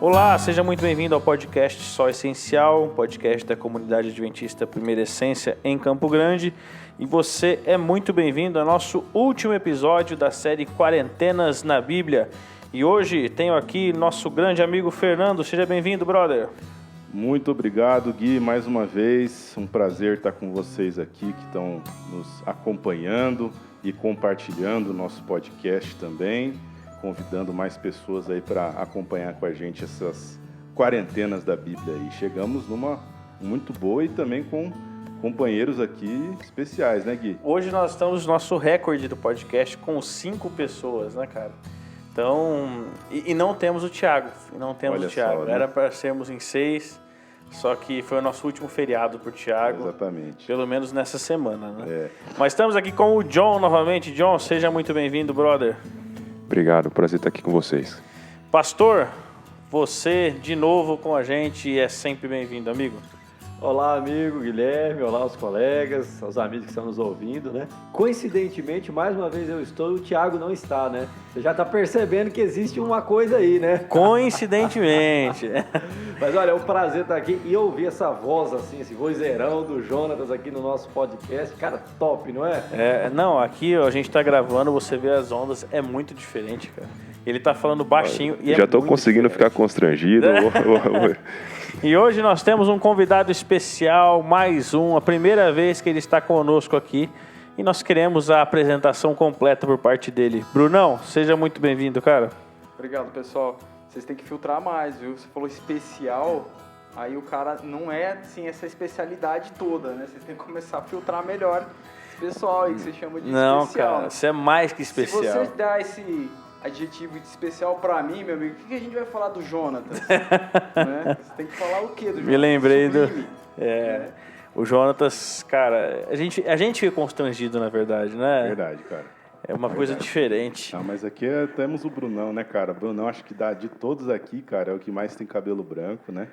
Olá, seja muito bem-vindo ao podcast Só Essencial, podcast da comunidade adventista Primeira Essência em Campo Grande. E você é muito bem-vindo ao nosso último episódio da série Quarentenas na Bíblia. E hoje tenho aqui nosso grande amigo Fernando. Seja bem-vindo, brother. Muito obrigado, Gui, mais uma vez. Um prazer estar com vocês aqui que estão nos acompanhando e compartilhando o nosso podcast também, convidando mais pessoas aí para acompanhar com a gente essas quarentenas da Bíblia aí. Chegamos numa muito boa e também com companheiros aqui especiais, né, Gui? Hoje nós estamos no nosso recorde do podcast com 5 pessoas, né, cara? Então, e não temos o Thiago, Olha só, né? Era para sermos em 6, só que foi o nosso último feriado por Thiago. Exatamente. Pelo menos nessa semana, né? É. Mas estamos aqui com o John novamente. John, seja muito bem-vindo, brother. Obrigado, prazer estar aqui com vocês. Pastor, você de novo com a gente é sempre bem-vindo, amigo. Olá, amigo Guilherme, olá os colegas, os amigos que estão nos ouvindo, né? Coincidentemente, mais uma vez eu estou e o Thiago não está, né? Você já está percebendo que existe uma coisa aí, né? Coincidentemente. Mas olha, é um prazer estar aqui e ouvir essa voz assim, esse vozeirão do Jonatas aqui no nosso podcast. Cara, top, não é? Não, aqui ó, a gente tá gravando, você vê as ondas, é muito diferente, cara. Ele tá falando baixinho e Já é estou muito conseguindo diferente. ficar constrangido. E hoje nós temos um convidado especial, mais um, a primeira vez que ele está conosco aqui. E nós queremos a apresentação completa por parte dele. Brunão, seja muito bem-vindo, cara. Obrigado, pessoal. Vocês têm que filtrar mais, viu? Você falou especial, aí o cara não é, assim, essa especialidade toda, né? Vocês têm que começar a filtrar melhor esse pessoal aí que você chama de Não, especial. cara, você é mais que especial. Se você dá esse adjetivo de especial pra mim, meu amigo, o que a gente vai falar do Jonatas? Né? Você tem que falar o quê do Jonatas? Me lembrei Sublime. O Jonatas, cara, a gente fica constrangido, na verdade, né? Verdade, cara. É uma coisa diferente. Ah, mas aqui temos o Brunão, né, cara? Brunão, acho que de todos aqui, cara, é o que mais tem cabelo branco, né?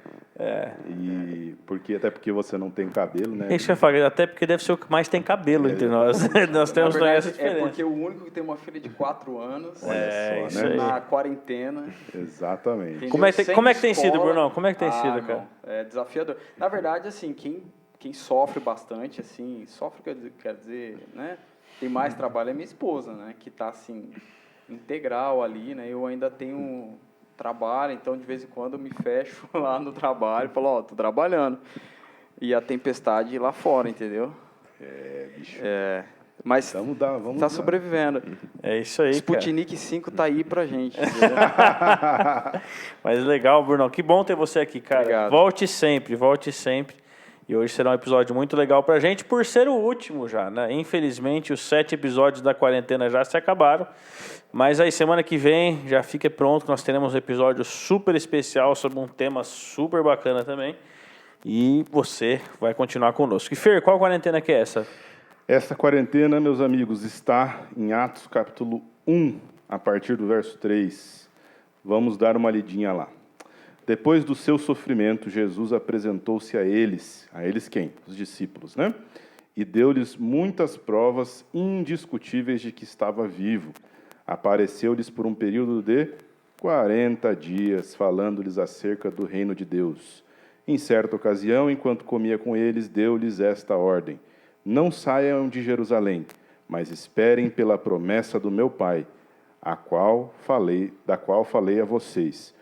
E até porque você não tem cabelo, né? Isso que eu falei, até porque deve ser o que mais tem cabelo entre nós. Nós temos Na verdade, essa diferença. é porque o único que tem uma filha de 4 anos Olha só, isso né? aí. na quarentena. Exatamente. Entendeu? Como é que Sem tem sido, escola. Brunão? Como é que tem sido, não, cara? É desafiador. Na verdade, assim, quem sofre bastante, assim, quer dizer, né? Tem mais trabalho é minha esposa, né? Que tá, assim, integral ali, né? Eu ainda tenho trabalho, então de vez em quando eu me fecho lá no trabalho e falo, tô trabalhando. E a tempestade lá fora, entendeu? Bicho. Mas Vamos tá sobrevivendo. É isso aí, cara. Sputnik 5 tá aí pra gente, entendeu? Mas legal, Brunão. Que bom ter você aqui, cara. Obrigado. Volte sempre, volte sempre. E hoje será um episódio muito legal pra gente, por ser o último já, né? Infelizmente, os 7 episódios da quarentena já se acabaram. Mas aí, semana que vem, já fique pronto, que nós teremos um episódio super especial sobre um tema super bacana também. E você vai continuar conosco. E Fer, qual quarentena que é essa? Essa quarentena, meus amigos, está em Atos capítulo 1, a partir do verso 3. Vamos dar uma lidinha lá. Depois do seu sofrimento, Jesus apresentou-se a eles quem? Os discípulos, né? E deu-lhes muitas provas indiscutíveis de que estava vivo. Apareceu-lhes por um período de 40 dias, falando-lhes acerca do reino de Deus. Em certa ocasião, enquanto comia com eles, deu-lhes esta ordem: não saiam de Jerusalém, mas esperem pela promessa do meu Pai, da qual falei a vocês.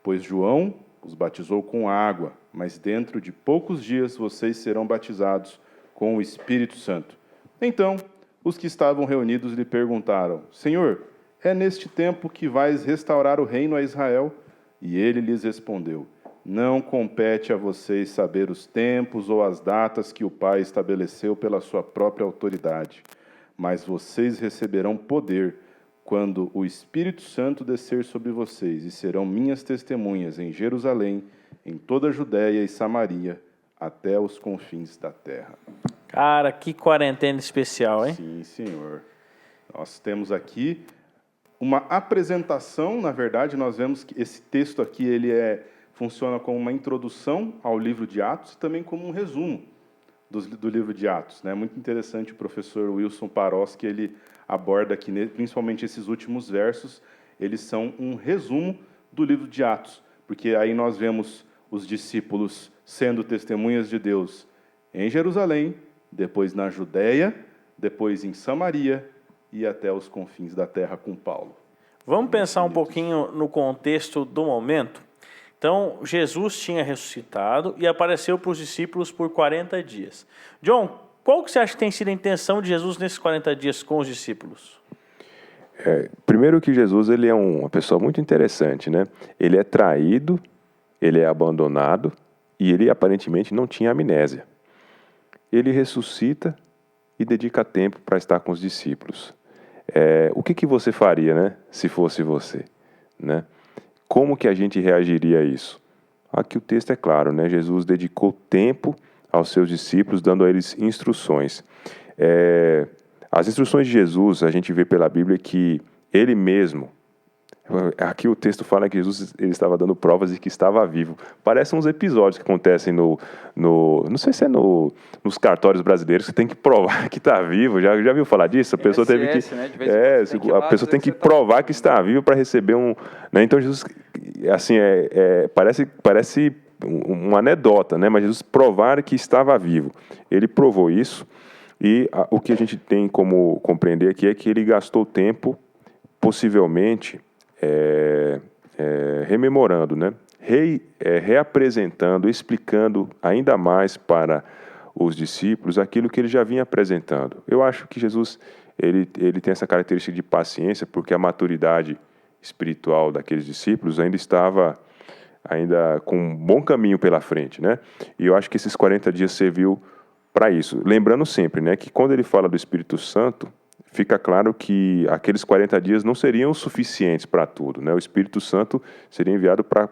Pois João os batizou com água, mas dentro de poucos dias vocês serão batizados com o Espírito Santo. Então, os que estavam reunidos lhe perguntaram: Senhor, é neste tempo que vais restaurar o reino a Israel? E ele lhes respondeu: não compete a vocês saber os tempos ou as datas que o Pai estabeleceu pela sua própria autoridade, mas vocês receberão poder quando o Espírito Santo descer sobre vocês, e serão minhas testemunhas em Jerusalém, em toda a Judéia e Samaria, até os confins da terra. Cara, que quarentena especial, hein? Sim, senhor. Nós temos aqui uma apresentação, na verdade, nós vemos que esse texto aqui funciona como uma introdução ao livro de Atos e também como um resumo do livro de Atos, né? Muito interessante o professor Wilson Parós, que ele aborda aqui, principalmente esses últimos versos, eles são um resumo do livro de Atos, porque aí nós vemos os discípulos sendo testemunhas de Deus em Jerusalém, depois na Judéia, depois em Samaria e até os confins da terra com Paulo. Vamos pensar um pouquinho no contexto do momento? Então, Jesus tinha ressuscitado e apareceu para os discípulos por 40 dias. John, qual que você acha que tem sido a intenção de Jesus nesses 40 dias com os discípulos? Primeiro que Jesus ele é uma pessoa muito interessante, né? Ele é traído, ele é abandonado e ele aparentemente não tinha amnésia. Ele ressuscita e dedica tempo para estar com os discípulos. O que você faria, né, se fosse você, né? Como que a gente reagiria a isso? Aqui o texto é claro, né? Jesus dedicou tempo aos seus discípulos, dando a eles instruções. As instruções de Jesus, a gente vê pela Bíblia que ele mesmo, aqui o texto fala que Jesus ele estava dando provas de que estava vivo. Parece uns episódios que acontecem não sei se é nos cartórios brasileiros, que tem que provar que está vivo. Já viu falar disso? A pessoa teve que, né? De vez em quando a pessoa tem que provar que está vivo para receber um, né? Então Jesus, assim, parece uma anedota, né? Mas Jesus provar que estava vivo. Ele provou isso e o que a gente tem como compreender aqui é que ele gastou tempo, possivelmente, rememorando, né? Reapresentando, explicando ainda mais para os discípulos aquilo que ele já vinha apresentando. Eu acho que Jesus ele tem essa característica de paciência, porque a maturidade espiritual daqueles discípulos ainda estava com um bom caminho pela frente, né? E eu acho que esses 40 dias serviu para isso. Lembrando sempre, né, que quando ele fala do Espírito Santo, fica claro que aqueles 40 dias não seriam suficientes para tudo, né? O Espírito Santo seria enviado para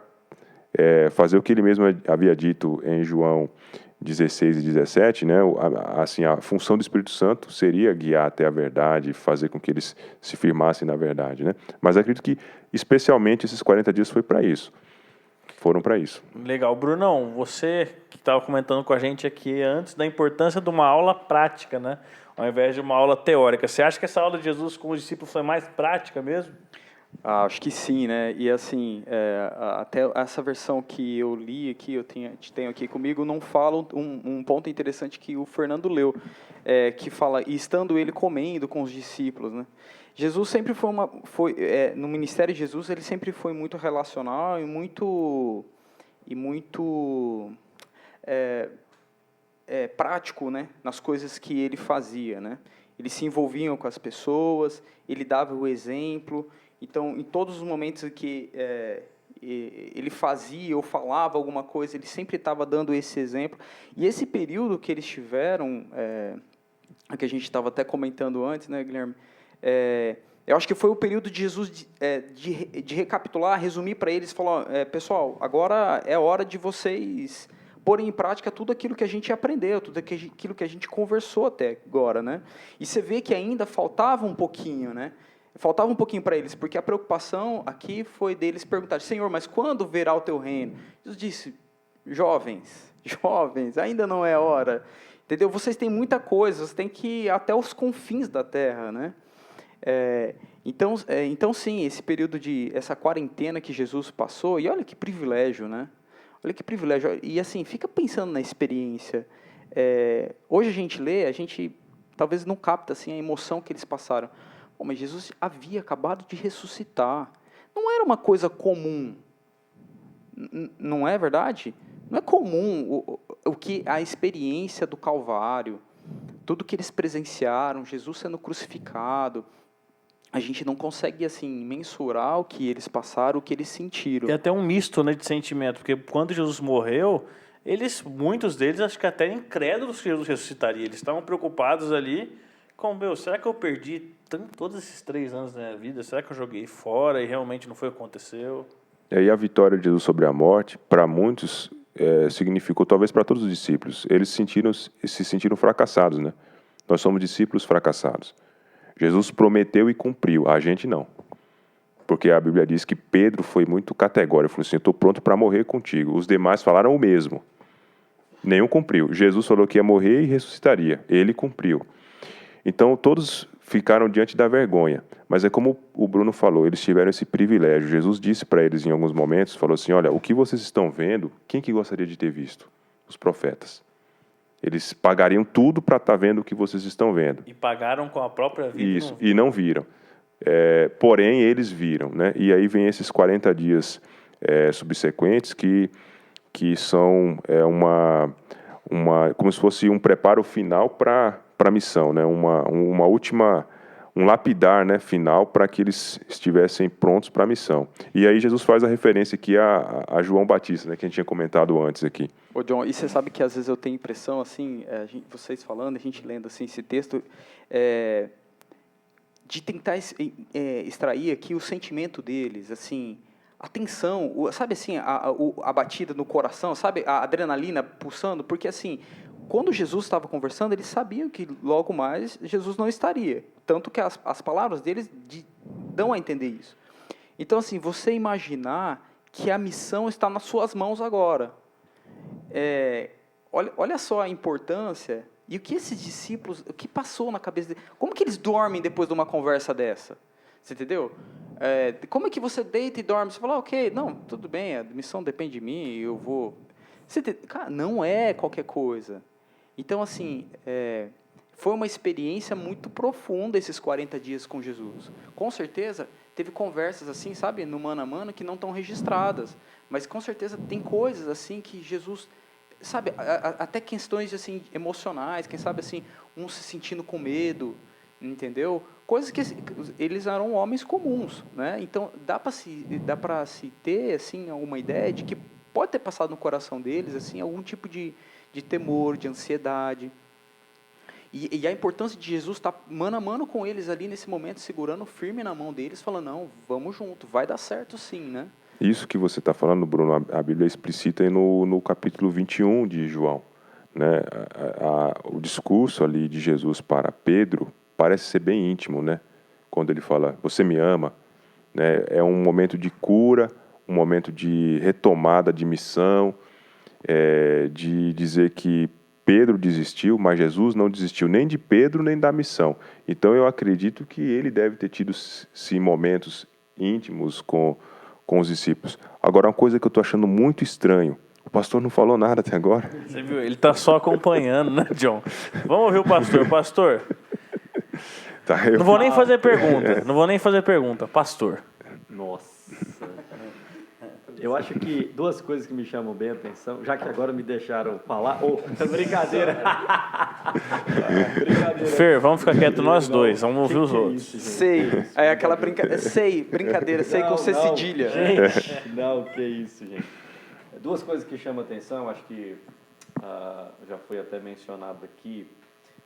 fazer o que ele mesmo havia dito em João 16 e 17, né? Assim, a função do Espírito Santo seria guiar até a verdade, fazer com que eles se firmassem na verdade, né? Mas acredito que, especialmente, esses 40 dias foram para isso. Legal. Brunão, você que estava comentando com a gente aqui antes da importância de uma aula prática, né? Ao invés de uma aula teórica. Você acha que essa aula de Jesus com os discípulos foi mais prática mesmo? Acho que sim, né? E assim, até essa versão que eu li aqui, eu tenho aqui comigo, não fala um ponto interessante que o Fernando leu, que fala, e estando ele comendo com os discípulos, né? Jesus sempre no ministério de Jesus, ele sempre foi muito relacional e muito prático, né? Nas coisas que ele fazia, né? Ele se envolvia com as pessoas, ele dava o exemplo. Então, em todos os momentos que ele fazia ou falava alguma coisa, ele sempre estava dando esse exemplo. E esse período que eles tiveram, que a gente estava até comentando antes, né, Guilherme? Eu acho que foi o período de Jesus de recapitular, resumir para eles, falar, pessoal, agora é hora de vocês porem em prática tudo aquilo que a gente aprendeu, tudo aquilo que a gente conversou até agora, né? E você vê que ainda faltava um pouquinho, né? Faltava um pouquinho para eles, porque a preocupação aqui foi deles perguntar, Senhor, mas quando virá o teu reino? Jesus disse, jovens, ainda não é hora. Entendeu? Vocês têm muita coisa, vocês têm que ir até os confins da terra, né? Então, sim, esse período essa quarentena que Jesus passou, e olha que privilégio, né? Olha que privilégio. E assim, fica pensando na experiência. Hoje a gente lê, a gente talvez não capta assim, a emoção que eles passaram. Mas Jesus havia acabado de ressuscitar. Não era uma coisa comum. Não é verdade? Não é comum a experiência do Calvário, tudo que eles presenciaram, Jesus sendo crucificado. A gente não consegue assim mensurar o que eles passaram, o que eles sentiram. E até um misto, né, de sentimento, porque quando Jesus morreu, muitos deles, acho que até incrédulos que Jesus ressuscitaria. Eles estavam preocupados ali com, será que eu perdi todos esses 3 anos da minha vida? Será que eu joguei fora e realmente não foi o que aconteceu? E a vitória de Jesus sobre a morte, para muitos, significou, talvez para todos os discípulos, eles se sentiram fracassados, né? Nós somos discípulos fracassados. Jesus prometeu e cumpriu, a gente não. Porque a Bíblia diz que Pedro foi muito categórico, falou assim, eu estou pronto para morrer contigo. Os demais falaram o mesmo. Nenhum cumpriu. Jesus falou que ia morrer e ressuscitaria. Ele cumpriu. Então, todos ficaram diante da vergonha. Mas é como o Bruno falou, eles tiveram esse privilégio. Jesus disse para eles em alguns momentos, falou assim, olha, o que vocês estão vendo, quem que gostaria de ter visto? Os profetas. Eles pagariam tudo para estar vendo o que vocês estão vendo. E pagaram com a própria vida. Isso, e não viram. Porém, eles viram, né? E aí vem esses 40 dias subsequentes que são como se fosse um preparo final para a missão, né? Uma última, um lapidar, né, final para que eles estivessem prontos para a missão. E aí Jesus faz a referência aqui a João Batista, né, que a gente tinha comentado antes aqui. Ô, John, e você sabe que às vezes eu tenho impressão, assim, vocês falando, a gente lendo assim, esse texto, de tentar extrair aqui o sentimento deles, assim, a tensão, sabe assim, a batida no coração, sabe, a adrenalina pulsando, porque assim, quando Jesus estava conversando, eles sabiam que logo mais Jesus não estaria, tanto que as palavras deles dão a entender isso. Então, assim, você imaginar que a missão está nas suas mãos agora. Olha só a importância e o que esses discípulos, o que passou na cabeça deles. Como que eles dormem depois de uma conversa dessa? Você entendeu? Como é que você deita e dorme? Você fala, ok, não, tudo bem, a missão depende de mim, eu vou... Cara, não é qualquer coisa. Então, assim, foi uma experiência muito profunda esses 40 dias com Jesus. Com certeza, teve conversas assim, sabe, no mano a mano, que não estão registradas. Mas, com certeza, tem coisas assim que Jesus... Sabe, até questões assim, emocionais, quem sabe assim, um se sentindo com medo, entendeu? Coisas que eles eram homens comuns, né? Então, dá para se ter assim, alguma ideia de que pode ter passado no coração deles assim, algum tipo de temor, de ansiedade. E a importância de Jesus estar mano a mano com eles ali nesse momento, segurando firme na mão deles, falando, não, vamos junto, vai dar certo sim, né? Isso que você está falando, Bruno, a Bíblia explicita aí no capítulo 21 de João. Né? O discurso ali de Jesus para Pedro parece ser bem íntimo, né? Quando ele fala, você me ama. Né? É um momento de cura, um momento de retomada de missão, de dizer que Pedro desistiu, mas Jesus não desistiu nem de Pedro, nem da missão. Então eu acredito que ele deve ter tido, sim, momentos íntimos com os discípulos. Agora, uma coisa que eu estou achando muito estranho, o pastor não falou nada até agora. Você viu? Ele está só acompanhando, né, John? Vamos ouvir o pastor. Pastor, Tá, não vou nem fazer pergunta. Pastor. Nossa. Eu acho que duas coisas que me chamam bem a atenção, já que agora me deixaram falar. Brincadeira. Brincadeira. Fer, vamos ficar quietos nós dois, vamos ouvir os outros. Sei, aquela brincadeira, sei com C cedilha. Gente, não, que isso, gente. Duas coisas que chamam a atenção, acho que já foi até mencionado aqui.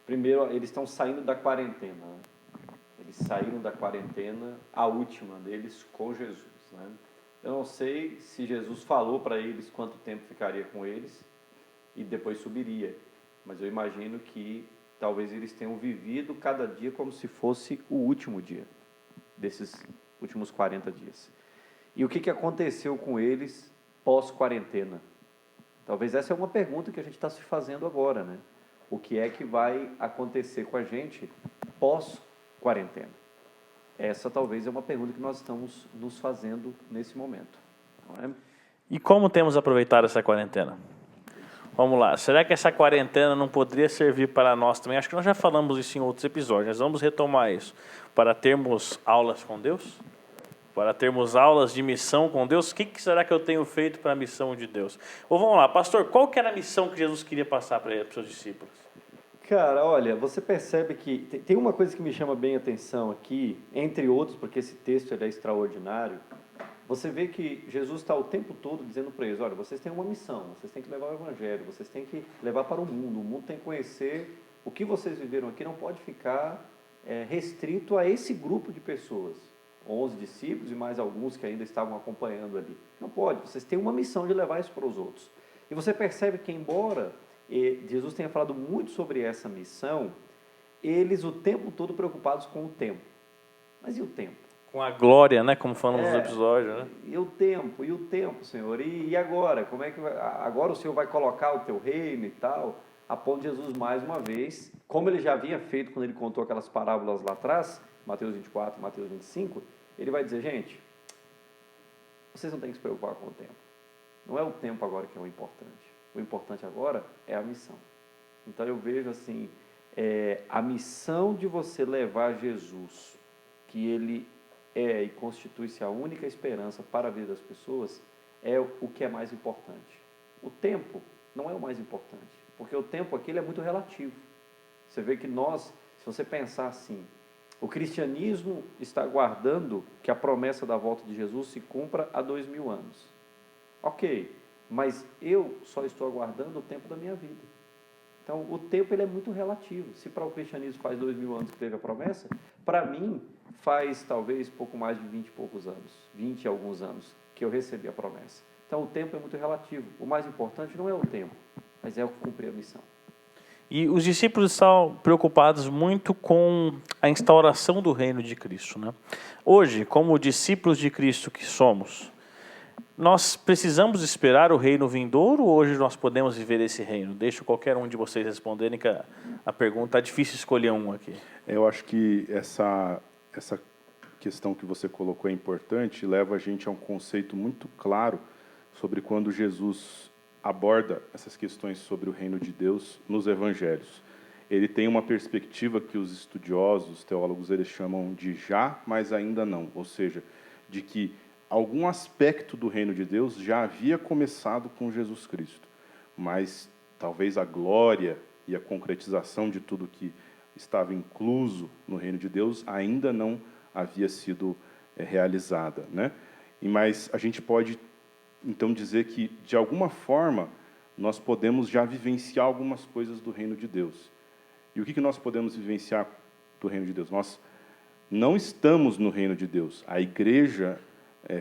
Primeiro, eles estão saindo da quarentena. Né? Eles saíram da quarentena, a última deles, com Jesus. Né? Eu não sei se Jesus falou para eles quanto tempo ficaria com eles e depois subiria. Mas eu imagino que talvez eles tenham vivido cada dia como se fosse o último dia desses últimos 40 dias. E o que aconteceu com eles pós-quarentena? Talvez essa é uma pergunta que a gente está se fazendo agora, né? O que é que vai acontecer com a gente pós-quarentena? Essa talvez é uma pergunta que nós estamos nos fazendo nesse momento. Não é? E como temos aproveitado essa quarentena? Vamos lá, será que essa quarentena não poderia servir para nós também? Acho que nós já falamos isso em outros episódios, nós vamos retomar isso. Para termos aulas com Deus? Para termos aulas de missão com Deus? O que será que eu tenho feito para a missão de Deus? Ou vamos lá, pastor, qual que era a missão que Jesus queria passar para os seus discípulos? Cara, olha, você percebe que tem uma coisa que me chama bem a atenção aqui, entre outros, porque esse texto é extraordinário. Você vê que Jesus está o tempo todo dizendo para eles, olha, vocês têm uma missão, vocês têm que levar o evangelho, vocês têm que levar para o mundo tem que conhecer o que vocês viveram aqui, não pode ficar restrito a esse grupo de pessoas, 11 discípulos e mais alguns que ainda estavam acompanhando ali. Não pode, vocês têm uma missão de levar isso para os outros. E você percebe que, embora Jesus tenha falado muito sobre essa missão, eles o tempo todo preocupados com o tempo. Mas e o tempo? Com a glória, né? Como falamos nos episódios, né? E o tempo, Senhor? E agora? Como é que agora o Senhor vai colocar o teu reino e tal? A ponto de Jesus, mais uma vez, como ele já havia feito quando ele contou aquelas parábolas lá atrás, Mateus 24, Mateus 25, ele vai dizer, gente, vocês não têm que se preocupar com o tempo. Não é o tempo agora que é o importante. O importante agora é a missão. Então eu vejo assim, a missão de você levar Jesus, que ele é e constitui-se a única esperança para a vida das pessoas, é o que é mais importante. O tempo não é o mais importante, porque o tempo aqui ele é muito relativo. Você vê que nós, se você pensar assim, o cristianismo está aguardando que a promessa da volta de Jesus se cumpra há 2000 anos. Ok, mas eu só estou aguardando o tempo da minha vida. Então, o tempo ele é muito relativo. Se para o cristianismo faz 2000 anos que teve a promessa, para mim faz talvez pouco mais de 20 e poucos anos, 20 e alguns anos que eu recebi a promessa. Então, o tempo é muito relativo. O mais importante não é o tempo, mas é o cumprir a missão. E os discípulos estão preocupados muito com a instauração do reino de Cristo, né? Hoje, como discípulos de Cristo que somos, nós precisamos esperar o reino vindouro ou hoje nós podemos viver esse reino? Deixo qualquer um de vocês responderem, que a pergunta é difícil escolher um aqui. Eu acho que essa questão que você colocou é importante, leva a gente a um conceito muito claro sobre quando Jesus aborda essas questões sobre o reino de Deus nos evangelhos. Ele tem uma perspectiva que os estudiosos, os teólogos, eles chamam de já, mas ainda não, ou seja, de que algum aspecto do reino de Deus já havia começado com Jesus Cristo, mas talvez a glória e a concretização de tudo que estava incluso no reino de Deus ainda não havia sido realizada, né? Mas a gente pode então dizer que, de alguma forma, nós podemos já vivenciar algumas coisas do reino de Deus. E o que nós podemos vivenciar do reino de Deus? Nós não estamos no reino de Deus. A igreja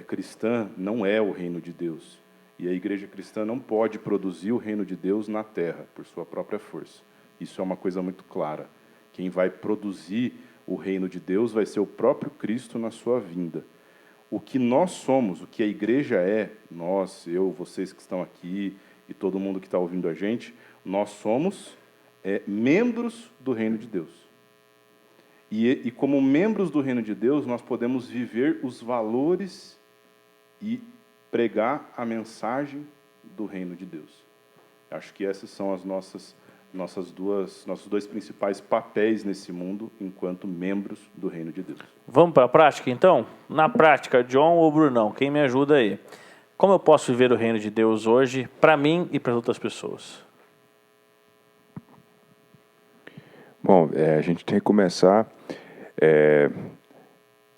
cristã não é o reino de Deus. E a igreja cristã não pode produzir o reino de Deus na terra, por sua própria força. Isso é uma coisa muito clara. Quem vai produzir o reino de Deus vai ser o próprio Cristo na sua vinda. O que nós somos, o que a igreja é, nós, eu, vocês que estão aqui e todo mundo que está ouvindo a gente, nós somos membros do reino de Deus. E como membros do reino de Deus, nós podemos viver os valores e pregar a mensagem do reino de Deus. Acho que esses são as nossos dois principais papéis nesse mundo enquanto membros do reino de Deus. Vamos para a prática, então? Na prática, John ou Brunão, quem me ajuda aí? Como eu posso viver o reino de Deus hoje, para mim e para outras pessoas? Bom, a gente tem que começar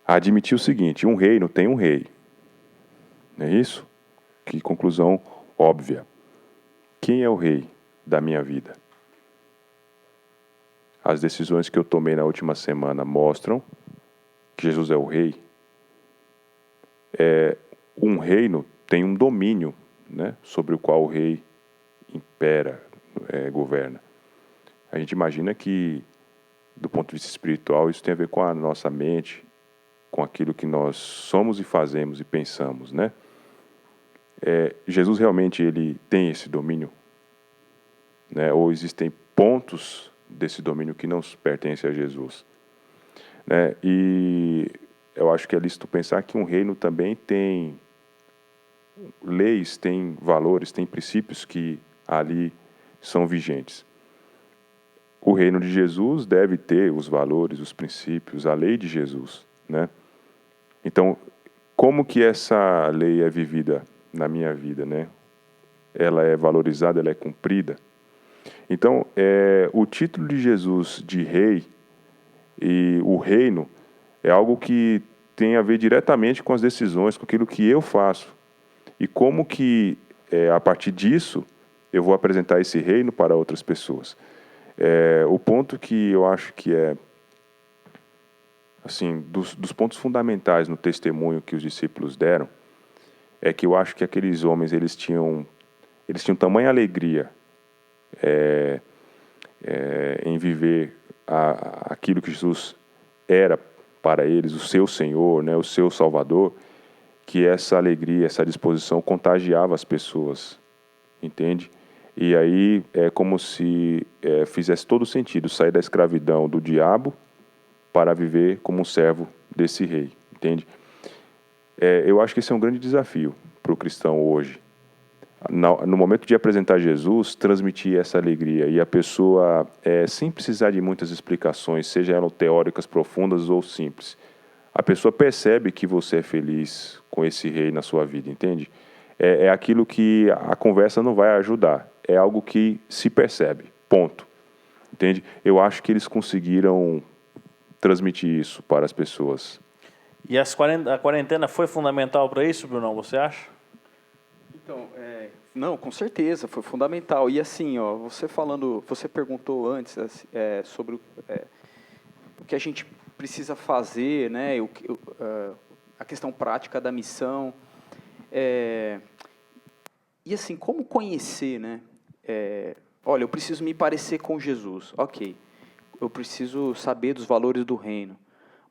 a admitir o seguinte: um reino tem um rei. Não é isso? Que conclusão óbvia. Quem é o rei da minha vida? As decisões que eu tomei na última semana mostram que Jesus é o rei. Um reino tem um domínio, né, sobre o qual o rei impera, governa. A gente imagina que, do ponto de vista espiritual, isso tem a ver com a nossa mente, com aquilo que nós somos e fazemos e pensamos, né? Jesus realmente ele tem esse domínio, né? Ou existem pontos desse domínio que não pertencem a Jesus, né? E eu acho que é lícito pensar que um reino também tem leis, tem valores, tem princípios que ali são vigentes. O reino de Jesus deve ter os valores, os princípios, a lei de Jesus, né? Então, como que essa lei é vivida na minha vida, né? Ela é valorizada, ela é cumprida. Então, o título de Jesus de rei e o reino é algo que tem a ver diretamente com as decisões, com aquilo que eu faço. E como que, a partir disso, eu vou apresentar esse reino para outras pessoas. O ponto que eu acho que assim, dos pontos fundamentais no testemunho que os discípulos deram, é que eu acho que aqueles homens, eles tinham tamanha alegria em viver aquilo que Jesus era para eles, o seu Senhor, né, o seu Salvador, que essa alegria, essa disposição contagiava as pessoas, entende? E aí é como se fizesse todo sentido sair da escravidão do diabo para viver como um servo desse rei, entende? Eu acho que esse é um grande desafio para o cristão hoje. No momento de apresentar Jesus, transmitir essa alegria. E a pessoa, sem precisar de muitas explicações, seja elas teóricas profundas ou simples, a pessoa percebe que você é feliz com esse rei na sua vida, entende? É aquilo que a conversa não vai ajudar. É algo que se percebe, ponto. Entende? Eu acho que eles conseguiram transmitir isso para as pessoas. E a quarentena foi fundamental para isso, Brunão, você acha? Então, não, com certeza, foi fundamental. E assim, ó, você perguntou antes sobre o que a gente precisa fazer, né, a questão prática da missão. E assim, como conhecer, né? Olha, eu preciso me parecer com Jesus, ok. Eu preciso saber dos valores do reino.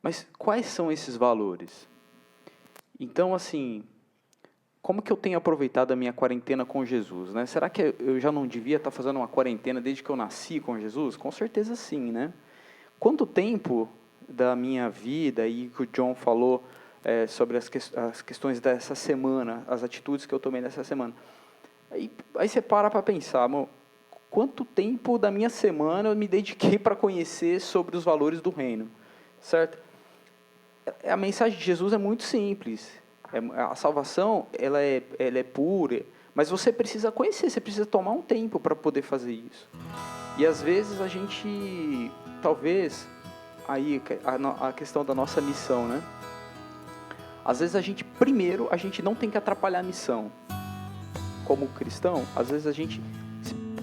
Mas quais são esses valores? Então, assim, como que eu tenho aproveitado a minha quarentena com Jesus, né? Será que eu já não devia estar fazendo uma quarentena desde que eu nasci com Jesus? Com certeza sim, né? Quanto tempo da minha vida, e que o John falou sobre as questões dessa semana, as atitudes que eu tomei nessa semana. Aí você para pensar, quanto tempo da minha semana eu me dediquei para conhecer sobre os valores do reino, certo? A mensagem de Jesus é muito simples. A salvação ela é pura, mas você precisa conhecer, você precisa tomar um tempo para poder fazer isso. E às vezes a gente, talvez, aí a questão da nossa missão, né? Às vezes a gente não tem que atrapalhar a missão. Como cristão, às vezes a gente,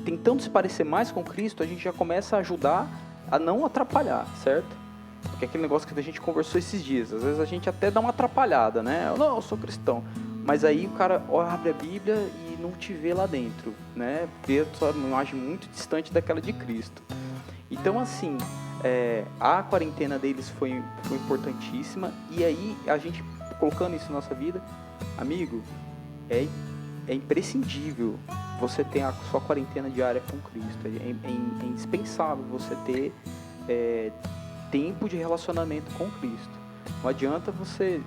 tentando se parecer mais com Cristo, a gente já começa a ajudar a não atrapalhar, certo? Porque é aquele negócio que a gente conversou esses dias, às vezes a gente até dá uma atrapalhada, né? Eu sou cristão. Mas aí o cara abre a Bíblia e não te vê lá dentro, né? Vê a sua imagem muito distante daquela de Cristo. Então, assim, a quarentena deles foi importantíssima. E aí, a gente colocando isso na nossa vida, amigo, é imprescindível você ter a sua quarentena diária com Cristo. É indispensável você ter tempo de relacionamento com Cristo. Não adianta você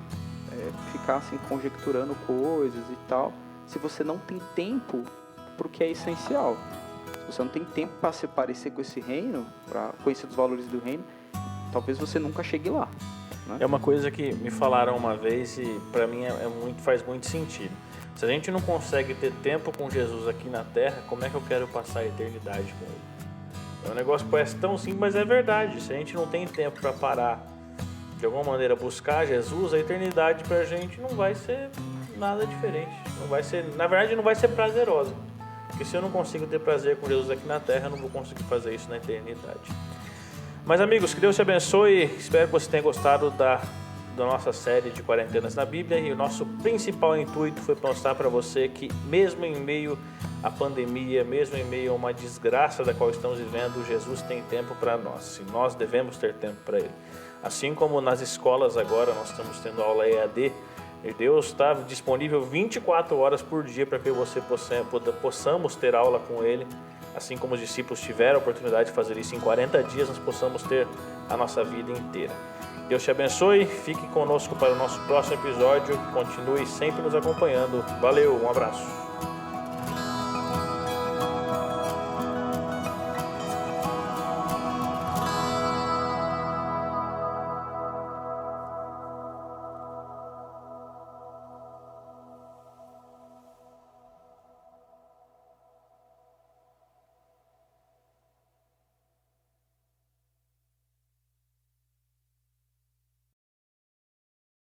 ficar assim conjecturando coisas e tal, se você não tem tempo para o que é essencial. Se você não tem tempo para se parecer com esse reino, para conhecer os valores do reino, talvez você nunca chegue lá, né? É uma coisa que me falaram uma vez e para mim faz muito sentido. Se a gente não consegue ter tempo com Jesus aqui na Terra, como é que eu quero passar a eternidade com Ele? É um negócio que parece tão simples, mas é verdade. Se a gente não tem tempo para parar, de alguma maneira, buscar Jesus, a eternidade para a gente não vai ser nada diferente. Não vai ser, na verdade, não vai ser prazerosa. Porque se eu não consigo ter prazer com Jesus aqui na Terra, eu não vou conseguir fazer isso na eternidade. Mas, amigos, que Deus te abençoe. Espero que você tenha gostado da nossa série de quarentenas na Bíblia. E o nosso principal intuito foi mostrar para você que, mesmo em meio à pandemia, mesmo em meio a uma desgraça da qual estamos vivendo, Jesus tem tempo para nós. E nós devemos ter tempo para Ele. Assim como nas escolas agora nós estamos tendo aula EAD, e Deus está disponível 24 horas por dia para que você possamos ter aula com Ele. Assim como os discípulos tiveram a oportunidade de fazer isso em 40 dias, nós possamos ter a nossa vida inteira. Deus te abençoe, fique conosco para o nosso próximo episódio, continue sempre nos acompanhando. Valeu, um abraço.